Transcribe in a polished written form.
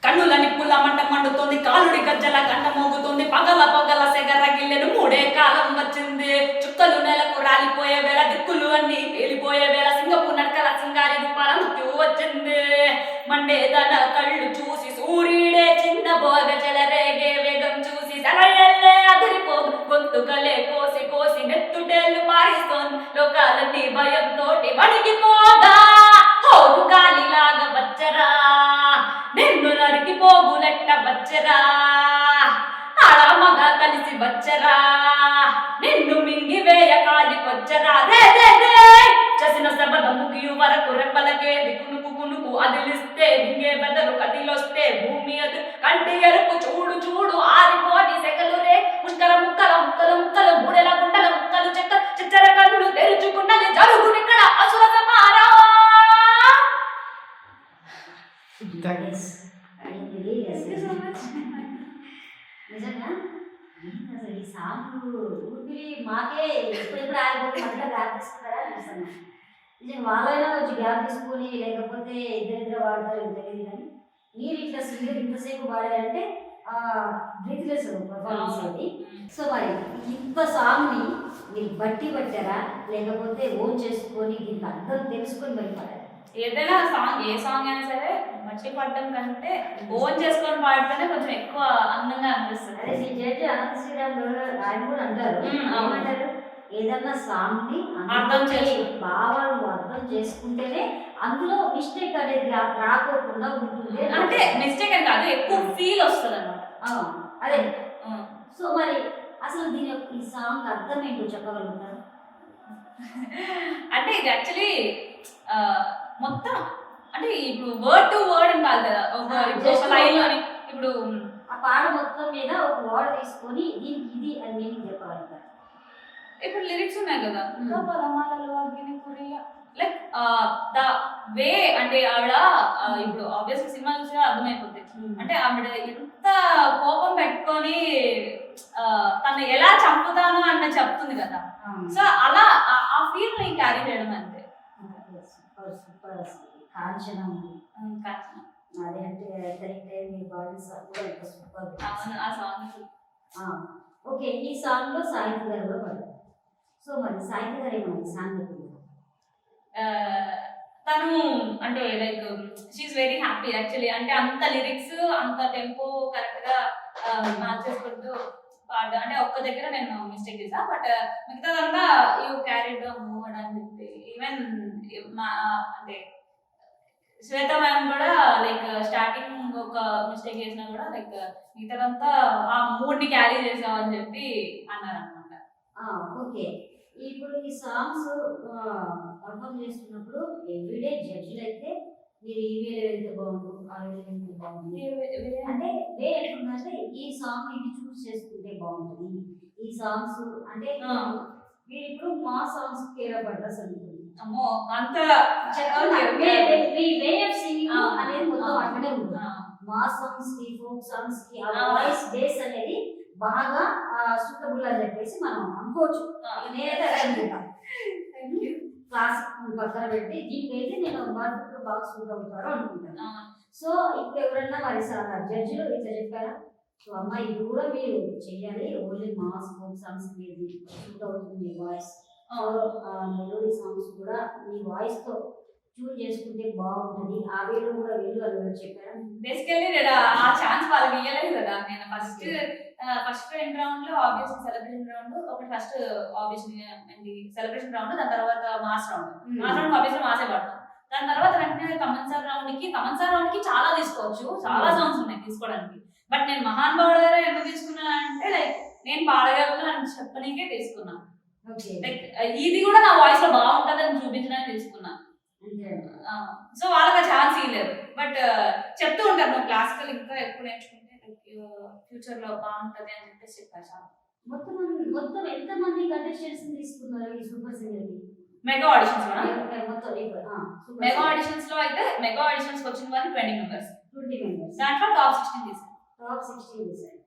కన్నుల నిప్పుల మంట మండుతుంది, కాలుడి గజ్జల గంట మోగుతుంది, పగల పగల సెగర గిల్లెను మూడే కాలం వచ్చింది. చుక్కలు నెలకు రాలిపోయే వేళ, దిక్కులు అన్ని పేలిపోయే వేళ, సింగపు నడకల సింగారి రూపాల మృత్యు వచ్చింది. మండేదన కళ్ళు చూసి సూర్యుడే చిన్న భోగ చెలరేగే వేగం చూసి సరయల్లే అదిరిపోదు, గొంతుకలే కోసి కోసి నెత్తుటేళ్లు పారిస్తోంది. లోకాలన్నీ భయంతోటి వణికిపోగా హోరు గాలిలాగా వచ్చరా, నిన్ను నరికి పోగులెట్ట వచ్చరా, ఆడ మగ కలిసి వచ్చరా, నిన్ను మింగి వేయ కాలికొచ్చరా. చేసిన శబద ముగియు వరకు రెప్పలకే కునుకు కునుకు అదిలిస్తే దింగే బెదరు కదిలొస్తే భూమి అది కంటి ఎరుపు చూడు చూడు ఆరిపోని సెగలు రే ముష్కర ముక్కల ముక్కలు ముక్కలు మూడెల గుండెల ముక్కలు చెక్క చిచ్చర కళ్ళు తెరుచుకున్నది జరుగునిక్కడ అసుర సమారా. నిజంగా అసలు ఈ సాంగ్ ఊపిరి మాకే ఎప్పుడెప్పుడు ఆగిపోతే మధ్యలో గ్యాప్ తీసుకుంటారా అనిపిస్తున్నా. నిజంగా వాళ్ళైనా వచ్చి గ్యాప్ తీసుకొని లేకపోతే ఇద్దరిద్దరు వాడతారు తెలియదు, కానీ మీరు ఇట్లా సింగర్ ఇంతసేపు వాడారంటే బ్రీత్లెస్ పర్ఫార్మెన్స్ అది. సో మరి ఇంత సాంగ్ని మీరు బట్టి పట్టారా లేకపోతే ఓన్ చేసుకొని దీనికి అర్థం తెలుసుకొని బట్టి పడారా? ఏదైనా సాంగ్ ఏ సాంగ్ అయినా సరే బట్టి పడడం కంటే ఓన్ చేసుకొని పాడితేనే కొంచెం ఎక్కువ అందంగా అనిపిస్తుంది. అదే జడ్జి అనంత శ్రీరామ్ ఆయన కూడా అంటారు, ఏమంటారు, ఏదన్నా సాంగ్ ని అర్థం చేసి భావాలు అర్థం చేసుకుంటేనే అందులో మిస్టేక్ అనేది రాకోకుండా ఉంటుంది. అంటే మిస్టేక్ అని కాదు, ఎక్కువ ఫీల్ వస్తుంది అన్నమాట. అదే. సో మరి అసలు దీని ఈ సాంగ్ అర్థం ఏంటో చెప్పగలుగుతారు? అంటే ఇది యాక్చువల్లీ మొత్తం అంటే ఇప్పుడు వర్డ్ టు వర్డ్ అని కాదు కదా, ఒక లైన్ అని ఇప్పుడు ఆ పాట మొత్తం మీద ఒక వర్డ్ తీసుకొని దీనికి ఇది అని మీనింగ్ చెప్పగలుగుతారు. ఇప్పుడు లిరిక్స్ ఉన్నాయి కదా, లైక్ ద వే అంటే ఆవిడ ఇప్పుడు ఆబ్వియస్లీ సినిమా చూసి అర్థమైపోతుంది. అంటే ఆవిడ ఎంత కోపం పెట్టుకొని తను ఎలా చంపుతాను అన్న చెప్తుంది కదా, సో అలా ఆ ఫీల్ ని క్యారీ చేయడం అంతే. అదే అంటే మీ బాడీ సూపర్. ఆ సాంగ్ ఓకే. ఈ సాంగ్ లో సాహిత్య గారు కూడా పడ్డారు. సో మరి సాహిత్య గారు ఏమన్నా సాంగ్ తను అంటే like she's very happy actually. అంటే అంత లిరిక్స్ అంత టెంపో కరెక్ట్ గా మార్చేసుకుంటూ పాడ, అంటే ఒక్క దగ్గర నేను మిస్టేక్ చేసా, బట్ మిగతాదంతా యూ క్యారీడ్ ద మూడ్ అని చెప్పి. ఈవెన్ అంటే శ్వేత మ్యామ్ కూడా లైక్ స్టార్టింగ్ ఒక మిస్టేక్ చేసినా కూడా లైక్ మిగతాదంతా ఆ మూడ్ ని క్యారీ చేసాం అని చెప్పి అన్నారు అనమాట. ఓకే. ఇప్పుడు ఈ సాంగ్స్ పర్ఫామ్ చేస్తున్నప్పుడు ఎవ్రీడే జడ్జిలు అయితే మీరు ఈ వేలో వెళ్తే బాగుండు, ఆ వేలో వెళ్తే బాగుంది అంటే వే ఎట్లుందంటే ఈ సాంగ్ ఇది చూస్ చేసుకుంటే బాగుంటుంది, ఈ సాంగ్స్ అంటే మీరు ఇప్పుడు మా సాంగ్స్ కేర్ ఆఫ్ అడ్రస్ అనుకుంటుంది. అమ్మో అంత వే ఆఫ్ సింగింగ్ అనేది మొత్తం అక్కడే ఉంటుంది. మా సాంగ్స్ కి ఫోక్ సాంగ్స్ కి ఆ వాయిస్ బేస్ అనేది బాగా సూటబుల్ అని చెప్పేసి మనం అనుకోవచ్చు. నేనైతే అదే అనుకుంటా. క్లాసిక్ పక్కన పెట్టి దీనికైతే నేను బాగా బాగా సూట్ అవుతారు అనుకుంటాను. సో ఇప్పుడు ఎవరన్నా మరి జడ్జిలు ఇట్లా చెప్పారా, సో అమ్మ ఇది కూడా మీరు చెయ్యాలి, ఓన్లీ మాస్ ఫోక్ సాంగ్స్ మీద సూట్ అవుతుంది మీ వాయిస్, మెలోడీ సాంగ్స్ కూడా మీ వాయిస్ తో ట్యూన్ చేసుకుంటే బాగుంటుంది, ఆ వేలో కూడా వెళ్ళు అని చెప్పారా? బేసికల్లీ నేను ఆ ఛాన్స్ వాళ్ళకి ఇవ్వలేదు కదా. నేను ఫస్ట్ ఎండ్ రౌండ్ లో ఆబ్వియస్లీ సెలబ్రేషన్ రౌండ్ ఒకటి, ఫస్ట్ ఆబ్వియస్లీ సెలబ్రేషన్ రౌండ్, దాని తర్వాత మాస్ రౌండ్ ఆబ్వియస్లీ మాసే పడతాం. దాని తర్వాత వెంటనే తమన్సార్ రౌండ్ కి చాలా తీసుకోవచ్చు, చాలా సాంగ్స్ ఉన్నాయి తీసుకోవడానికి. బట్ నేను మహాన్ బావుడు గారు ఎందుకు తీసుకున్నా అంటే లైక్ నేను పాడగలను అని చెప్పడానికే తీసుకున్నా. లైక్ ఇది కూడా నా వాయిస్ లో బాగుంటుంది అని చూపించడానికి తీసుకున్నా. సో వాళ్ళకి ఛాన్స్ ఇవ్వలేదు, బట్ చెప్తూ ఉంటారు నువ్వు క్లాసికల్ ఇంకా ఎక్కువ నేర్చుకుంటే ఫ్యూచర్ లో బాగుంటది అని చెప్పేసి చెప్పారు. చాలా మొత్తం ఎంత మంది కంటెస్టెంట్స్ తీసుకున్నారు ఈ సూపర్ సింగర్ కి? మెగా ఆడిషన్స్ లో అయితే మెగా ఆడిషన్స్ వచ్చిన వాళ్ళు 20 మెంబర్స్, దాంట్లో టాప్ 16 తీసారు.